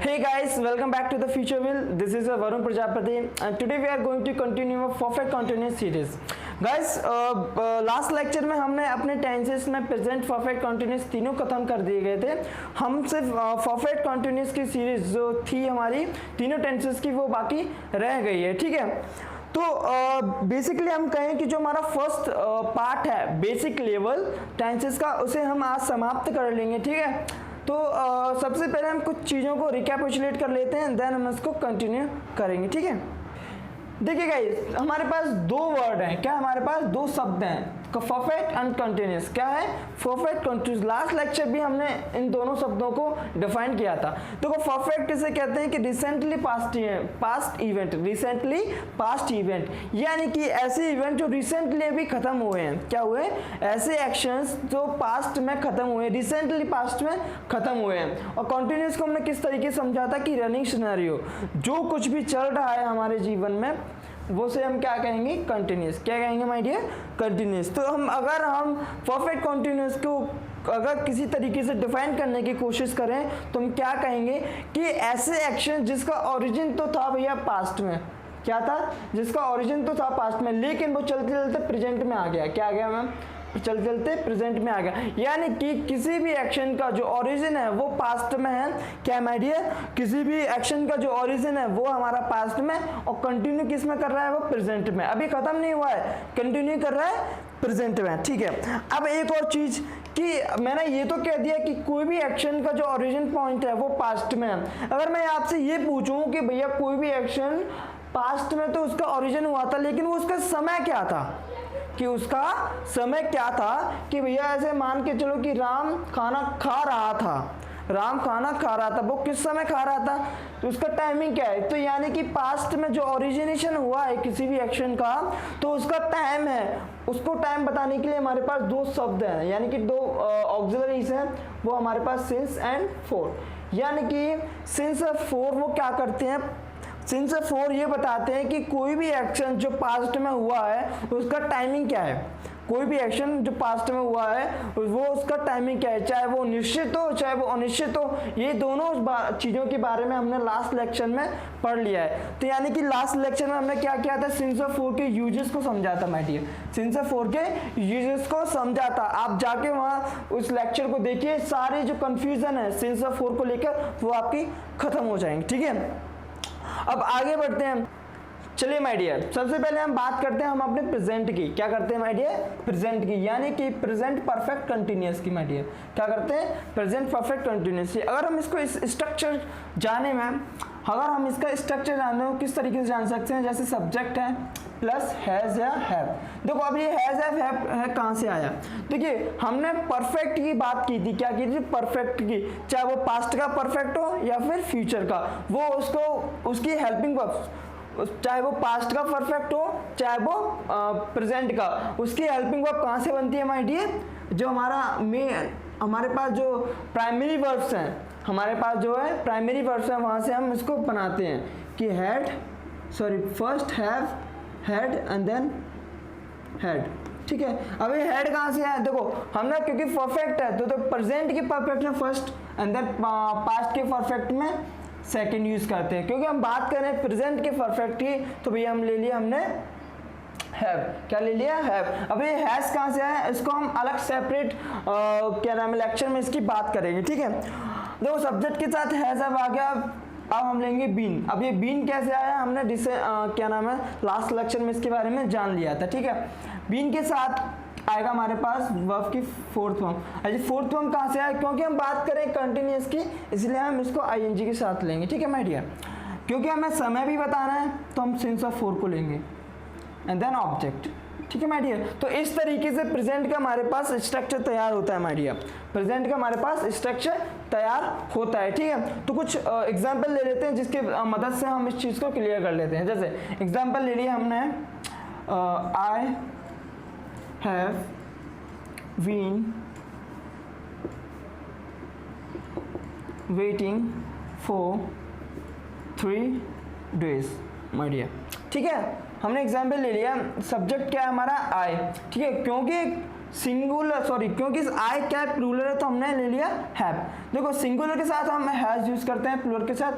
Hey guys, welcome back to the Future Will. This is Varun Prajapati and today we are going to continue a perfect continuous series. Guys, last lecture में हमने अपने tenses में present perfect continuous तीनों खत्म कर दिए गए थे। हम सिर्फ परफेक्ट कंटिन्यूस की सीरीज जो थी हमारी तीनों टेंसेस की वो बाकी रह गई है, ठीक है। तो बेसिकली हम कहें कि जो हमारा फर्स्ट पार्ट है बेसिक लेवल टेंसेस का, उसे हम आज समाप्त कर लेंगे, ठीक है। तो सबसे पहले हम कुछ चीज़ों को रिकैपिचुलेट कर लेते हैं, देन हम इसको कंटिन्यू करेंगे, ठीक है। देखिए गाइस, हमारे पास दो वर्ड हैं, क्या हमारे पास दो शब्द हैं, परफेक्ट एंड कंटिन्यूस। क्या है? Perfect continuous. लास्ट लेक्चर भी हमने इन दोनों शब्दों को डिफाइन किया था। देखो परफेक्ट इसे कहते हैं कि recently past event, recently past event, यानी कि ऐसे इवेंट जो रिसेंटली अभी खत्म हुए हैं। क्या हुए? ऐसे एक्शंस जो पास्ट में खत्म हुए, रिसेंटली पास्ट में खत्म हुए हैं। और कंटिन्यूस को हमने किस तरीके से समझा था कि रनिंग सिनेरियो, जो कुछ भी चल रहा है हमारे जीवन में वो से हम क्या कहेंगे? कंटिन्यूस। क्या कहेंगे माय डियर? कंटिन्यूस। तो अगर हम परफेक्ट कंटिन्यूस को अगर किसी तरीके से डिफाइन करने की कोशिश करें तो हम क्या कहेंगे कि ऐसे एक्शन जिसका ओरिजिन तो था भैया पास्ट में, क्या था? जिसका ओरिजिन तो था पास्ट में, लेकिन वो चलते चलते प्रेजेंट में आ गया। क्या आ गया मैम? चलते चलते प्रेजेंट में आ गया। यानी कि किसी भी एक्शन का जो ओरिजिन है वो पास्ट में है। क्या माय डियर? किसी भी एक्शन का जो ओरिजिन है वो हमारा पास्ट में, और कंटिन्यू किस में कर रहा है? वो प्रेजेंट में। अभी खत्म नहीं हुआ है, कंटिन्यू कर रहा है प्रेजेंट में, ठीक है। अब एक और चीज कि मैंने ये तो कह दिया कि कोई भी एक्शन का जो ओरिजिन पॉइंट है वो पास्ट में है। अगर मैं आपसे ये पूछूं कि भैया कोई भी एक्शन पास्ट में तो उसका ओरिजिन हुआ था, लेकिन वो उसका समय क्या था, कि उसका समय क्या था, कि भैया ऐसे मान के चलो कि राम खाना खा रहा था, राम खाना खा रहा था, वो किस समय खा रहा था, तो उसका टाइमिंग क्या है? तो यानी कि पास्ट में जो ओरिजिनेशन हुआ है किसी भी एक्शन का, तो उसका टाइम है। उसको टाइम बताने के लिए हमारे पास दो शब्द हैं, यानी कि दो ऑक्सिलरीज हैं, वो हमारे पास सिंस एंड फोर। यानी कि सिंस और फोर वो क्या करते हैं? सिंस और फोर ये बताते हैं कि कोई भी एक्शन जो पास्ट में हुआ है उसका टाइमिंग क्या है। कोई भी एक्शन जो पास्ट में हुआ है वो उसका टाइमिंग क्या है, चाहे वो निश्चित हो चाहे वो अनिश्चित हो। ये दोनों चीज़ों के बारे में हमने लास्ट लेक्चर में पढ़ लिया है। तो यानी कि लास्ट लेक्चर में हमने क्या किया था? सिंस और फोर के यूजेस को समझा था माय डियर, सिंस और फोर के यूजेस को समझा था। आप जाके वहाँ उस लेक्चर को देखिए, सारे जो कंफ्यूजन है सिंस और फोर को लेकर वो आपकी खत्म हो जाएंगे, ठीक है। अब आगे बढ़ते हैं। चलिए माय डियर, सबसे पहले हम बात करते हैं हम अपने प्रेजेंट की। क्या करते हैं माय डियर? प्रेजेंट की, यानी कि प्रेजेंट परफेक्ट कंटिन्यूअस की। माय डियर क्या करते हैं? Present perfect continuous. अगर हम इसको इस स्ट्रक्चर जाने में, अगर हम इसका स्ट्रक्चर जाने हो किस तरीके से जान सकते हैं? जैसे सब्जेक्ट है प्लस हैज या हैव। देखो अब ये हैज है कहाँ से आया? देखिए हमने परफेक्ट की बात की थी। क्या की थी? परफेक्ट की। चाहे वो पास्ट का परफेक्ट हो या फिर फ्यूचर का, वो उसको उसकी हेल्पिंग वर्ब, चाहे वो पास्ट का परफेक्ट हो चाहे वो प्रेजेंट का, उसकी हेल्पिंग वर्ब कहाँ से बनती है माय डियर? जो हमारे पास जो प्राइमरी वर्ब्स हैं, हमारे पास जो है प्राइमरी वर्ब्स हैं, वहाँ से हम इसको बनाते हैं कि first have, had and then had, ठीक है। अब ये हैड कहाँ से है? देखो हमने क्योंकि परफेक्ट है तो प्रेजेंट के परफेक्ट में फर्स्ट एंड देन पास्ट के परफेक्ट में सेकंड यूज करते हैं। क्योंकि हम बात करें प्रेजेंट के परफेक्ट की तो भैया हम ले लिया हमने हैव। क्या ले लिया? हैव। अब ये हैज कहाँ से आया? इसको हम अलग सेपरेट क्या नाम है लेक्चर में इसकी बात करेंगे, ठीक है। देखो सब्जेक्ट के साथ हैज अब आ गया। अब हम लेंगे बीन। अब ये बीन कैसे आया? हमने क्या नाम है लास्ट लेक्चर में इसके बारे में जान लिया था, ठीक है। बीन के साथ आएगा हमारे पास वर्ब की फोर्थ फॉर्म। अजी फोर्थ फॉर्म कहाँ से आया? क्योंकि हम बात करें कंटिन्यूअस की, इसलिए हम इसको आईएनजी के साथ लेंगे, ठीक है माय डियर। क्योंकि हमें समय भी बताना है तो हम सिंस ऑफ फोर को लेंगे एंड देन ऑब्जेक्ट, ठीक है माय डियर। तो इस तरीके से प्रेजेंट का हमारे पास स्ट्रक्चर तैयार होता है माय डियर। प्रेजेंट का हमारे पास स्ट्रक्चर तैयार होता है, ठीक है। तो कुछ एग्जांपल ले लेते हैं जिसके मदद से हम इस चीज़ को क्लियर कर लेते हैं। जैसे एग्जांपल ले लिया हमने, I have been waiting for 3 days my dear, ठीक है। हमने एग्जाम्पल ले लिया। सब्जेक्ट क्या है हमारा? आई, ठीक है। क्योंकि सिंगुलर, सॉरी क्योंकि आई क्या है प्लूरल है तो हमने ले लिया हैव। देखो सिंगुलर के साथ हम हैज यूज करते हैं, प्लूरल के साथ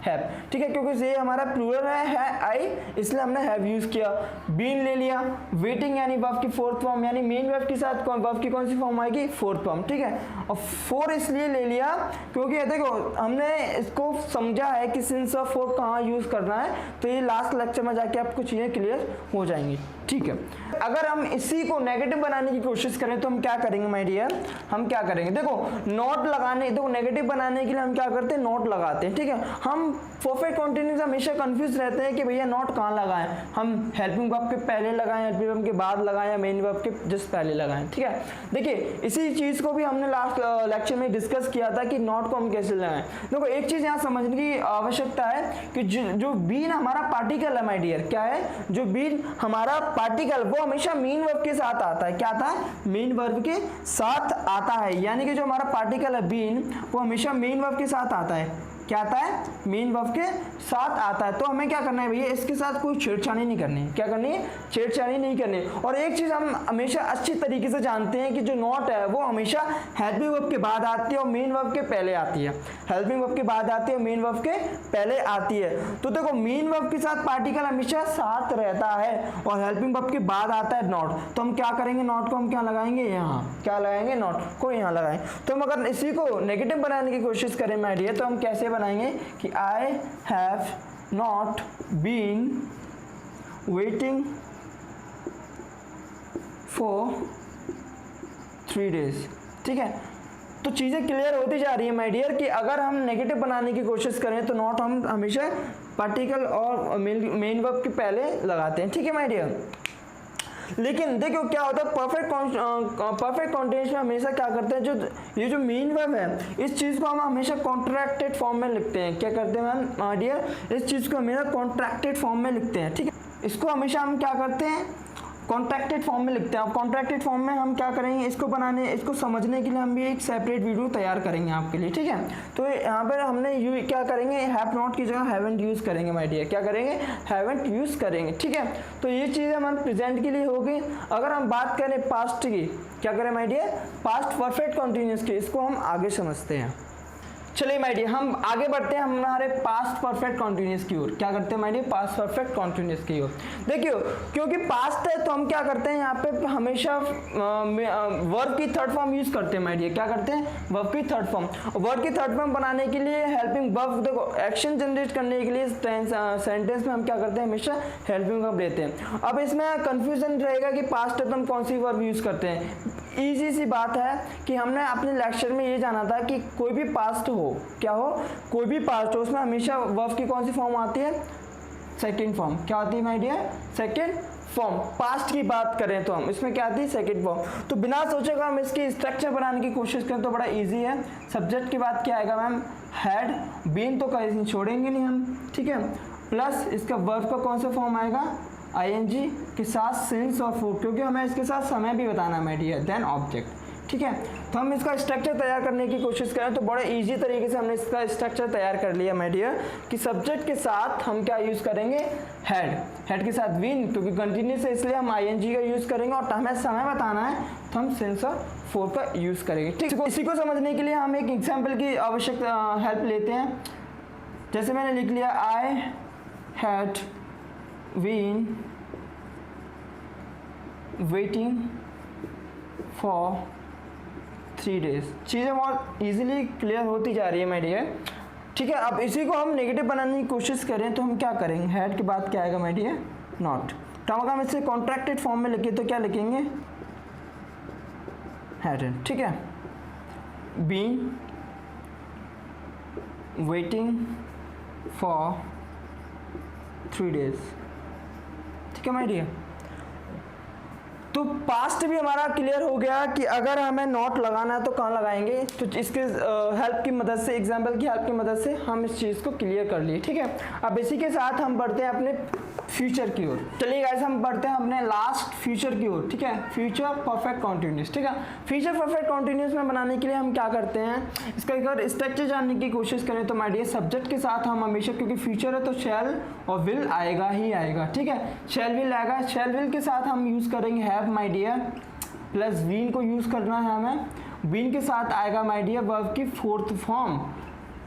हैव, ठीक है, क्योंकि ये हमारा प्लूरल है आई, इसलिए हमने हैव यूज किया। बीन ले लिया, वेटिंग यानी वर्ब की फोर्थ फॉर्म, यानी मेन वर्ब के साथ वर्ब की कौन सी फॉर्म आएगी, फोर्थ फॉर्म, ठीक है। और फोर इसलिए ले लिया क्योंकि देखो हमने इसको समझा है कि सिंस और फोर कहाँ यूज करना है, तो ये लास्ट लेक्चर में जाके आपको चीजें क्लियर हो जाएंगी, ठीक है। अगर हम इसी को नेगेटिव बनाने की कोशिश करें तो हम क्या करेंगे माय डियर, हम क्या करेंगे, देखो नॉट लगाने, देखो नेगेटिव बनाने के लिए हम क्या करते हैं, नॉट लगाते हैं, ठीक है। हम परफेक्ट कंटीन्यूअस हमेशा कंफ्यूज रहते हैं कि भैया नॉट कहाँ लगाएं, हम हेल्पिंग वर्ब के पहले लगाएं, हेल्पिंग वर्ब के बाद लगाएं, या मेन वर्ब के जस्ट पहले लगाएं, ठीक है। देखिए इसी चीज को भी हमने लास्ट लेक्चर में डिस्कस किया था कि नॉट को हम कैसे लगाएं। देखो एक चीज यहाँ समझने की आवश्यकता है कि जो बीन हमारा पार्टिकल है माय डियर, क्या है, जो बीन हमारा पार्टिकल वो हमेशा मेन वर्ब के साथ आता है, क्या आता है, मेन वर्ब के साथ आता है, यानी कि जो हमारा पार्टिकल है बीन वो हमेशा मेन वर्ब के साथ आता है, क्या आता है, मेन वर्ब के साथ आता है। तो हमें क्या करना है भैया, इसके साथ कोई छेड़छाड़ी नहीं करनी है, क्या करनी है, छेड़छाड़ी नहीं करनी। और एक चीज हम हमेशा अच्छी तरीके से जानते हैं कि जो नॉट है वो हमेशा हेल्पिंग वर्ब के बाद आती है और मेन वर्ब के पहले आती है, हेल्पिंग वर्ब के बाद आती है और मेन वर्ब के पहले आती है। तो देखो मेन वर्ब के साथ पार्टिकल हमेशा साथ रहता है और हेल्पिंग वर्ब के बाद आता है नॉट, तो हम क्या करेंगे, नॉट को हम क्या लगाएंगे, यहाँ क्या लगाएंगे, नॉट को यहाँ लगाएं। तो हम अगर इसी को नेगेटिव बनाने की कोशिश करें माय डियर, तो हम कैसे बनाएंगे कि I have not been waiting for 3 days, ठीक है। तो चीजें क्लियर होती जा रही है माय डियर कि अगर हम नेगेटिव बनाने की कोशिश करें तो नॉट हम हमेशा पार्टिकल और मेन वर्ब के पहले लगाते हैं, ठीक है माय डियर। लेकिन देखो क्या होता है, परफेक्ट कॉन्टिन्यूस में हमेशा क्या करते हैं, जो ये जो मेन वर्ब है इस चीज को हम हमेशा कॉन्ट्रैक्टेड फॉर्म में लिखते हैं, क्या करते हैं मैम डियर, इस चीज को हमेशा कॉन्ट्रैक्टेड फॉर्म में लिखते हैं, ठीक है। इसको हमेशा हम क्या करते हैं, कॉन्ट्रैक्टेड फॉर्म में लिखते हैं। और कॉन्ट्रैक्टेड फॉर्म में हम क्या करेंगे, इसको समझने के लिए हम भी एक सेपरेट वीडियो तैयार करेंगे आपके लिए, ठीक है। तो यहाँ पर हमने क्या करेंगे, हैव नॉट की जगह हैवंट यूज करेंगे माय डियर, क्या करेंगे, हैवंट यूज करेंगे, ठीक है। तो ये चीज़ हमारे प्रेजेंट के लिए हो गई। अगर हम बात करें पास्ट की, क्या करें my dear, past perfect continuous की, इसको हम आगे समझते हैं। चलिए माय डियर हम आगे बढ़ते हैं हमारे पास्ट परफेक्ट कॉन्टिन्यूस की ओर। क्या करते हैं my dear, past perfect continuous की ओर। देखियो क्योंकि पास्ट है तो हम क्या करते हैं, यहाँ पे हमेशा वर्ब की थर्ड फॉर्म यूज करते हैं माय डियर, क्या करते हैं, वर्ब की थर्ड फॉर्म। वर्ब की थर्ड फॉर्म बनाने के लिए हेल्पिंग वर्ब, देखो एक्शन जनरेट करने के लिए सेंटेंस में हम क्या करते हैं, हमेशा हेल्पिंग वर्ब लेते हैं। अब इसमें कंफ्यूजन रहेगा कि पास्ट है तो हम कौन सी वर्ब यूज करते हैं। इजी सी बात है कि हमने अपने लेक्चर में ये जाना था कि कोई भी पास्ट हो, क्या हो, कोई भी पास्ट हो, उसमें हमेशा वर्ब की कौन सी फॉर्म आती है, सेकंड फॉर्म। क्या आती है my dear, second form. Past की बात करें तो हम इसमें क्या आती है, सेकंड फॉर्म। तो बिना सोचे हम इसकी स्ट्रक्चर बनाने की कोशिश करें तो बड़ा इजी है। सब्जेक्ट के बाद क्या आएगा मैम, हैड, बीन तो कहीं छोड़ेंगे नहीं हम, ठीक है, प्लस इसका वर्ब का कौन सा फॉर्म आएगा, आईएनजी के साथ सिंस और फॉर, क्योंकि हमें इसके साथ समय भी बताना है माय डियर, देन ऑब्जेक्ट, ठीक है। तो हम इसका स्ट्रक्चर तैयार करने की कोशिश करें तो बड़े इजी तरीके से हमने इसका स्ट्रक्चर तैयार कर लिया माय डियर कि सब्जेक्ट के साथ हम क्या यूज करेंगे, हेड के साथ बीन, क्योंकि कंटिन्यूस है इसलिए हम आईएनजी का यूज करेंगे, और हमें समय बताना है तो हम सिंस और फॉर का यूज करेंगे, ठीक है। इसी को समझने के लिए हम एक एग्जाम्पल की आवश्यक हेल्प लेते हैं। जैसे मैंने लिख लिया, I had been waiting for 3 days। चीज़ें बहुत इजीली क्लियर होती जा रही है माय डियर, ठीक है। अब इसी को हम नेगेटिव बनाने की कोशिश करें तो हम क्या करेंगे, हैड के बाद क्या आएगा माय डियर, नॉट। तो अगर हम इसे कॉन्ट्रैक्टेड फॉर्म में लिखे तो क्या लिखेंगे, हैड, ठीक है। बीन वेटिंग फॉर 3 days, ठीक है माय डियर। तो पास्ट भी हमारा क्लियर हो गया कि अगर हमें नॉट लगाना है तो कहाँ लगाएंगे, तो इसके हेल्प की मदद से, एग्जाम्पल की हेल्प की मदद से हम इस चीज़ को क्लियर कर लिए, ठीक है। अब इसी के साथ हम बढ़ते हैं अपने फ्यूचर की ओर। चलिए गाइस हम बढ़ते हैं अपने लास्ट फ्यूचर की ओर, ठीक है, फ्यूचर परफेक्ट कॉन्टिन्यूस, ठीक है। फ्यूचर परफेक्ट कॉन्टिन्यूस में बनाने के लिए हम क्या करते हैं, इसका अगर स्ट्रक्चर जानने की कोशिश करें तो माय डियर सब्जेक्ट के साथ हम हमेशा, क्योंकि फ्यूचर है तो शैल और विल आएगा ही आएगा, ठीक है। शैल विल आएगा, शैल विल के साथ हम यूज करेंगे have my dear, plus been को यूज़ करना है हमें। बीन के साथ आएगा माय डियर वर्ब की फोर्थ फॉर्म,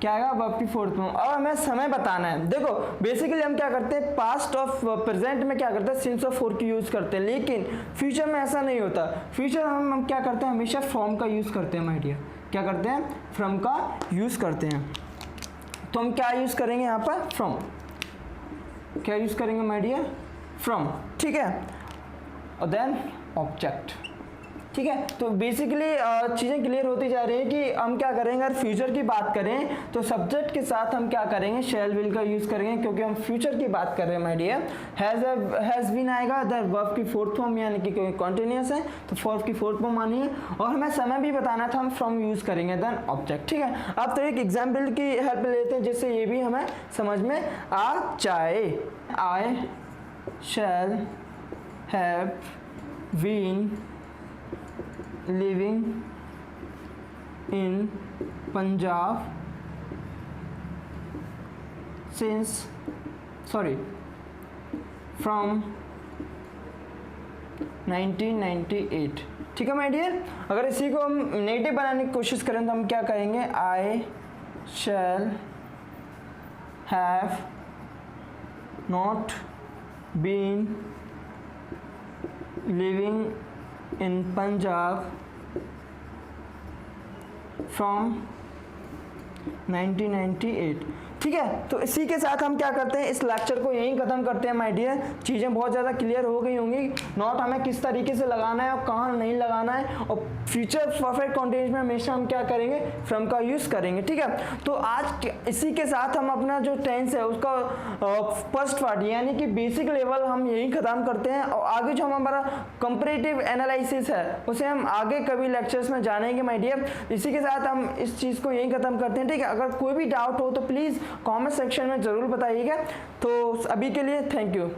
क्या आएगा वर्ब की फोर्थ फॉर्म। और हमें समय बताना है। देखो बेसिकली हम क्या करते हैं पास्ट और प्रेजेंट में क्या करते हैं सिंस और फॉर की यूज़ करते हैं, लेकिन फ्यूचर में ऐसा नहीं होता। फ्यूचर हम क्या करते हैं हमेशा फ्रॉम का यूज़ करते हैं माय डियर, क्या करते हैं फ्रॉम का यूज़ करते हैं। तो हम क्या यूज़ करेंगे यहाँ पर फ्रॉम, क्या यूज़ करेंगे माय डियर फ्रॉम, ठीक है। और देन ऑब्जेक्ट, ठीक है। तो बेसिकली चीज़ें क्लियर होती जा रही है कि हम क्या करेंगे अगर फ्यूचर की बात करें तो सब्जेक्ट के साथ हम क्या करेंगे शैल विल का यूज़ करेंगे, क्योंकि हम फ्यूचर की बात कर रहे हैं माय डियर। हैज़ बीन आएगा दैट वर्ब की फोर्थ फॉर्म, यानी कि क्योंकि कॉन्टिन्यूस है तो वर्ब की फोर्थ फॉर्म आनी है। और हमें समय भी बताना था, हम फ्रॉम यूज़ करेंगे देन ऑब्जेक्ट, ठीक है। अब तो एक एग्जाम्पल की हेल्प लेते हैं जिससे ये भी हमें समझ में आ जाए। I shall have been living in Punjab from 1998, ठीक है माय डियर। अगर इसी को हम नेगेटिव बनाने की कोशिश करें तो हम क्या कहेंगे I shall have not been living in Punjab from 1998, ठीक है। तो इसी के साथ हम क्या करते हैं इस लेक्चर को यहीं खत्म करते हैं माय डियर। चीज़ें बहुत ज़्यादा क्लियर हो गई होंगी, नॉट हमें किस तरीके से लगाना है और कहाँ नहीं लगाना है, और फ्यूचर परफेक्ट कॉन्टिन्यूस में हमेशा हम क्या करेंगे फ्रॉम का यूज़ करेंगे, ठीक है। तो आज इसी के साथ हम अपना जो टेंस है उसका फर्स्ट पार्ट यानी कि बेसिक लेवल हम यहीं ख़त्म करते हैं, और आगे जो हमारा कंपैरेटिव एनालिसिस है उसे हम आगे कभी लेक्चर्स में जानेंगे माय डियर। इसी के साथ हम इस चीज़ को यहीं ख़त्म करते हैं, ठीक है। अगर कोई भी डाउट हो तो प्लीज़ कमेंट सेक्शन में ज़रूर बताइएगा। तो अभी के लिए थैंक यू।